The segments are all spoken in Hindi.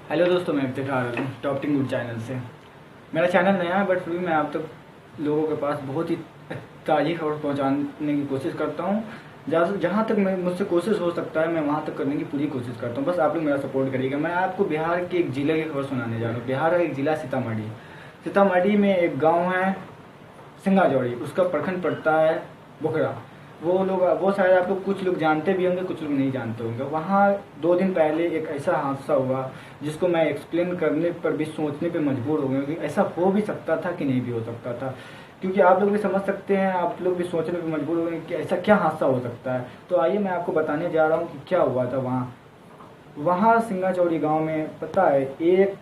हेलो दोस्तों, मैं इफ्तिखार हूँ टॉपिंग गुड चैनल से। मेरा चैनल नया है बट फिर भी मैं आप तक लोगों के पास बहुत ही ताज़ी खबर पहुँचाने की कोशिश करता हूँ। जहाँ तक मैं मुझसे कोशिश हो सकता है मैं वहाँ तक करने की पूरी कोशिश करता हूँ। बस आप लोग मेरा सपोर्ट करिएगा। मैं आपको बिहार के एक ज़िले की खबर सुनाने जा रहा हूँ। बिहार का एक ज़िला सीतामढ़ी। सीतामढ़ी में एक गाँव है सिंगाजौड़ी, उसका प्रखंड पड़ता है बोखरा। वो शायद आप लोग कुछ लोग जानते भी होंगे, कुछ लोग नहीं जानते होंगे। वहाँ 2 दिन पहले एक ऐसा हादसा हुआ जिसको मैं एक्सप्लेन करने पर भी सोचने पे मजबूर हो गया कि ऐसा हो भी सकता था कि नहीं भी हो सकता था। क्योंकि आप लोग भी समझ सकते हैं, आप लोग भी सोचने पे मजबूर हो गए कि ऐसा क्या हादसा हो सकता है। तो आइए मैं आपको बताने जा रहा हूँ कि क्या हुआ था वहाँ। वहाँ सिंगाचौड़ी गाँव में पता है एक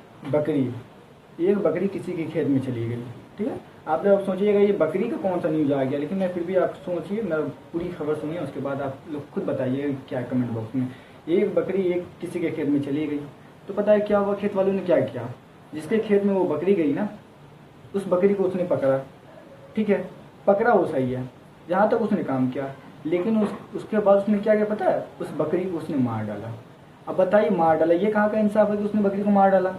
बकरी किसी के खेत में चली गई। ठीक है, आप लोग सोचिएगा ये बकरी का कौन सा न्यूज आ गया, लेकिन मैं फिर भी आप सोचिए, मैं पूरी खबर सुनिए, उसके बाद आप लोग खुद बताइए क्या कमेंट बॉक्स में। एक बकरी एक किसी के खेत में चली गई, तो पता है क्या हुआ, खेत वालों ने क्या किया, जिसके खेत में वो बकरी गई ना, उस बकरी को उसने पकड़ा। ठीक है, पकड़ा वो सही है, जहाँ तक उसने काम किया। लेकिन उसके बाद उसने क्या किया पता है, उस बकरी को उसने मार डाला। अब बताइए, मार डाला, ये कहाँ का इंसाफ है कि उसने बकरी को मार डाला।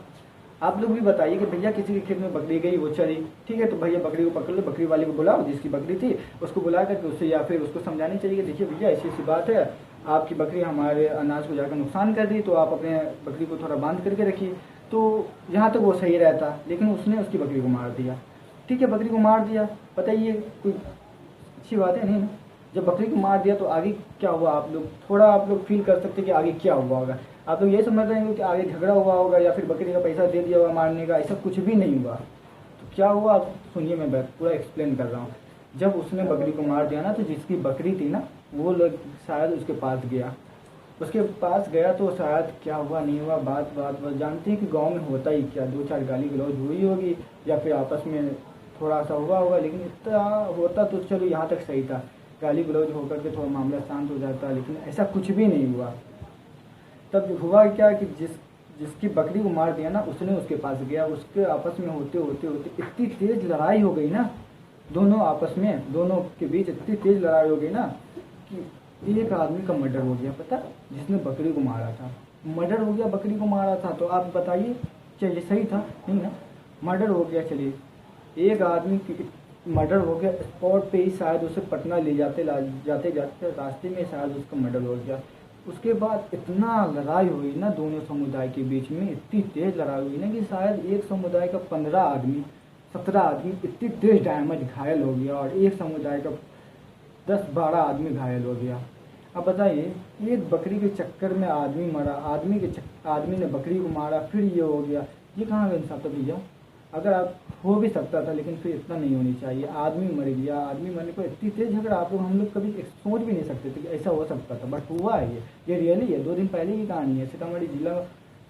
आप लोग भी बताइए कि भैया किसी के खेत में बकरी गई, वो चली, ठीक है, तो भैया बकरी को पकड़ लो, बकरी वाले को बुलाओ, जिसकी बकरी थी उसको बुला करके उससे या फिर उसको समझानी चाहिए कि देखिए भैया ऐसी ऐसी बात है, आपकी बकरी हमारे अनाज को जाकर नुकसान कर दी, तो आप अपने बकरी को थोड़ा बांध करके रखिए। तो यहाँ तक वो सही रहता, लेकिन उसने उसकी बकरी को मार दिया। ठीक है, बकरी को मार दिया, बताइए कोई अच्छी बात है नहीं ना। जब बकरी को मार दिया तो आगे क्या हुआ, आप लोग फील कर सकते हैं कि आगे क्या हुआ होगा। आप लोग ये समझ रहे हैं कि आगे झगड़ा हुआ होगा या फिर बकरी का पैसा दे दिया होगा मारने का, ऐसा कुछ भी नहीं हुआ। तो क्या हुआ आप सुनिए, मैं पूरा एक्सप्लेन कर रहा हूँ। जब उसने बकरी को मार दिया ना, तो जिसकी बकरी थी ना, वो लोग शायद उसके पास गया तो शायद क्या हुआ नहीं हुआ, बात बात बात जानते हैं कि गांव में होता ही क्या, 2-4 गाली गलौज हुई होगी या फिर आपस में थोड़ा सा हुआ होगा, लेकिन इतना होता तो चलो यहाँ तक सही था, गाली गलौज होकर के थोड़ा मामला शांत हो जाता, लेकिन ऐसा कुछ भी नहीं हुआ। तब हुआ क्या कि जिसकी बकरी को मार दिया ना, उसने उसके पास गया, उसके आपस में होते होते होते इतनी तेज लड़ाई हो गई ना, दोनों के बीच इतनी तेज लड़ाई हो गई ना कि एक आदमी का मर्डर हो गया। पता, जिसने बकरी को मारा था, मर्डर हो गया, बकरी को मारा था। तो आप बताइए, चलिए सही था नहीं ना, मर्डर हो गया, चलिए एक आदमी की मर्डर हो गया, स्पॉट पे ही शायद उसे पटना ले जाते जाते रास्ते में शायद उसका मर्डर हो गया। उसके बाद इतना लड़ाई हुई ना दोनों समुदाय के बीच में, इतनी तेज लड़ाई हुई ना कि शायद एक समुदाय का 15 आदमी 17 आदमी इतनी तेज डैमेज घायल हो गया, और एक समुदाय का 10-12 आदमी घायल हो गया। अब बताइए, एक बकरी के चक्कर में आदमी मरा, आदमी ने बकरी को मारा, फिर ये हो गया, ये कहाँ का इंसाफ था भैया। अगर आप हो भी सकता था, लेकिन फिर इतना नहीं होनी चाहिए। आदमी मर गया, आदमी मरने को इतनी तेज झगड़ा हम लोग कभी सोच भी नहीं सकते थे कि ऐसा हो सकता था, बट हुआ है। ये रियली है, 2 दिन पहले की कहानी है। सीतामढ़ी जिला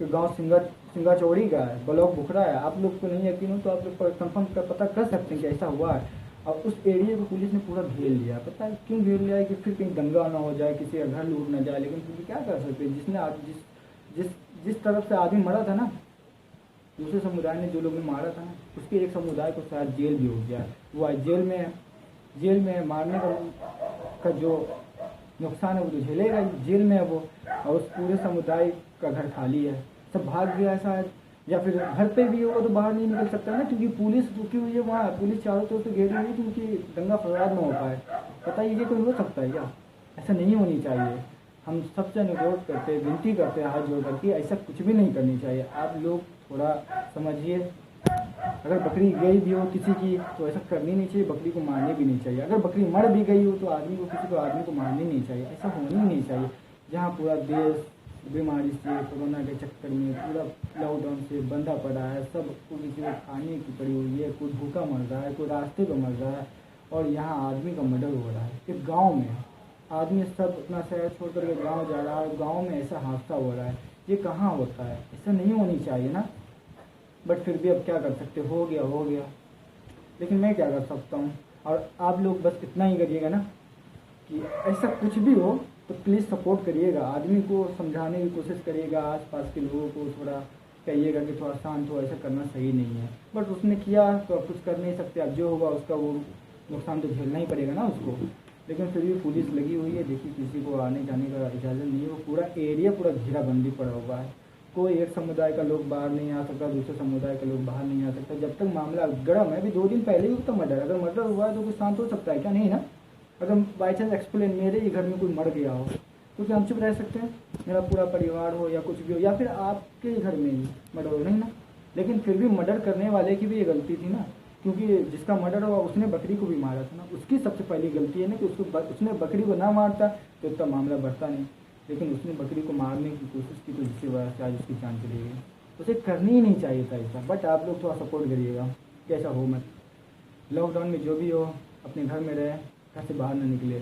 के गांव सिंगाचौड़ी का है, ब्लॉक बुखरा है। आप लोग को नहीं यकीन हो तो आप लोग कंफर्म पता कर सकते हैं कि ऐसा हुआ है। और उस एरिया को पुलिस ने पूरा घेर लिया। पता है क्यों घेर लिया है, कि फिर कहीं दंगा ना हो जाए, किसी का घर लूट ना जाए। लेकिन फिर क्या कर सकते हैं, जिस तरफ से आदमी मरा था ना, दूसरे समुदाय ने जो लोग ने मारा था ना, उसके एक समुदाय को शायद जेल भी हो गया। वो जेल में मारने का जो नुकसान है वो तो झेलेगा, जेल में है वो। और उस पूरे समुदाय का घर खाली है, सब भाग गया है शायद, या फिर घर पे भी होगा तो बाहर नहीं निकल सकता ना, क्योंकि पुलिस रुकी हुई है वहाँ, पुलिस चारों तरफ से घेरी हुई है क्योंकि दंगा फसाद ना हो पाए। बताइए ये कोई हो सकता है क्या, ऐसा नहीं होनी चाहिए। हम सबसे अनुरोध करते हैं, विनती करते हैं हाथ जोड़ करके, ऐसा कुछ भी नहीं करनी चाहिए। आप लोग थोड़ा समझिए, अगर बकरी गई भी हो किसी की तो ऐसा करनी नहीं चाहिए, बकरी को मारनी भी नहीं चाहिए। अगर बकरी मर भी गई हो तो आदमी को मारनी नहीं चाहिए, ऐसा होना ही नहीं चाहिए। जहाँ पूरा देश बीमारी से, कोरोना के चक्कर में पूरा लॉकडाउन से बंधा पड़ा है, सबको किसी को खाने की पड़ी हुई है, कोई भूखा मर रहा है, कोई रास्ते पर मर रहा है, और यहाँ आदमी का मर्डर हो रहा है। एक गाँव में आदमी सब अपना शहर छोड़ कर के गाँव जा रहा है, गाँव में ऐसा हादसा हो रहा है, ये कहाँ होता है, ऐसा नहीं होनी चाहिए ना। बट फिर भी अब क्या कर सकते, हो गया। लेकिन मैं क्या कर सकता हूँ, और आप लोग बस इतना ही करिएगा ना कि ऐसा कुछ भी हो तो प्लीज़ सपोर्ट करिएगा, आदमी को समझाने की कोशिश करिएगा, आसपास के लोगों को थोड़ा कहिएगा कि थोड़ा शांत हो, ऐसा करना सही नहीं है। बट उसने किया तो अब कुछ कर नहीं सकते, अब जो होगा उसका वो नुकसान तो झेलना ही पड़ेगा ना उसको। लेकिन फिर भी पुलिस लगी हुई है, देखिए किसी को आने जाने का इजाज़त नहीं है, वो पूरा एरिया पूरा घेराबंदी पड़ा हुआ है। कोई एक समुदाय का लोग बाहर नहीं आ सकता, दूसरे समुदाय का लोग बाहर नहीं आ सकता जब तक मामला गर्म है। अभी 2 दिन पहले भी तो मर्डर, अगर मर्डर हुआ है तो कुछ शांत हो सकता है क्या? नहीं ना। अगर बाई चांस एक्सप्लेन मेरे ही घर में कोई मर गया हो तो क्या हम चुप रह सकते हैं? मेरा पूरा परिवार हो या कुछ भी हो, या फिर आपके ही घर में ही मर्डर हो, नहीं ना। लेकिन फिर भी मर्डर करने वाले की भी ये गलती थी ना, क्योंकि जिसका मर्डर हुआ उसने बकरी को भी मारा था ना। उसकी सबसे पहली गलती है ना कि उसने बकरी को ना मारता तो इतना मामला बढ़ता नहीं। लेकिन उसने बकरी को मारने की कोशिश की तो जिसकी वजह से आज उसकी जान चली गई। उसे करनी ही नहीं चाहिए था ऐसा। बट आप लोग थोड़ा सपोर्ट करिएगा कि ऐसा हो मत। लॉकडाउन में जो भी हो अपने घर में रहे, घर से बाहर ना निकले,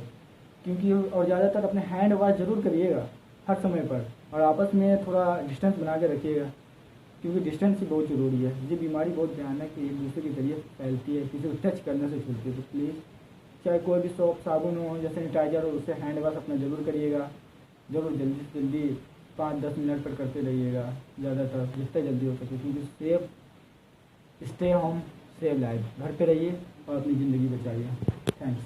क्योंकि और ज़्यादातर अपने हैंड वॉश जरूर करिएगा हर समय पर, और आपस में थोड़ा डिस्टेंस बना के रखिएगा, क्योंकि डिस्टेंस ही बहुत ज़रूरी है। ये बीमारी बहुत भयानक है, एक दूसरे के जरिए फैलती है, किसी को टच करने से छूटती है। तो प्लीज़ चाहे कोई भी सोप साबुन हो या सैनिटाइजर हो, उससे हैंड वॉश अपना ज़रूर करिएगा। ज़रूर जल्दी से जल्दी 5-10 मिनट पर करते रहिएगा, ज़्यादातर जितना जल्दी हो सके, क्योंकि safe stay home save life. घर पे रहिए और अपनी ज़िंदगी बचाइए। थैंक्स।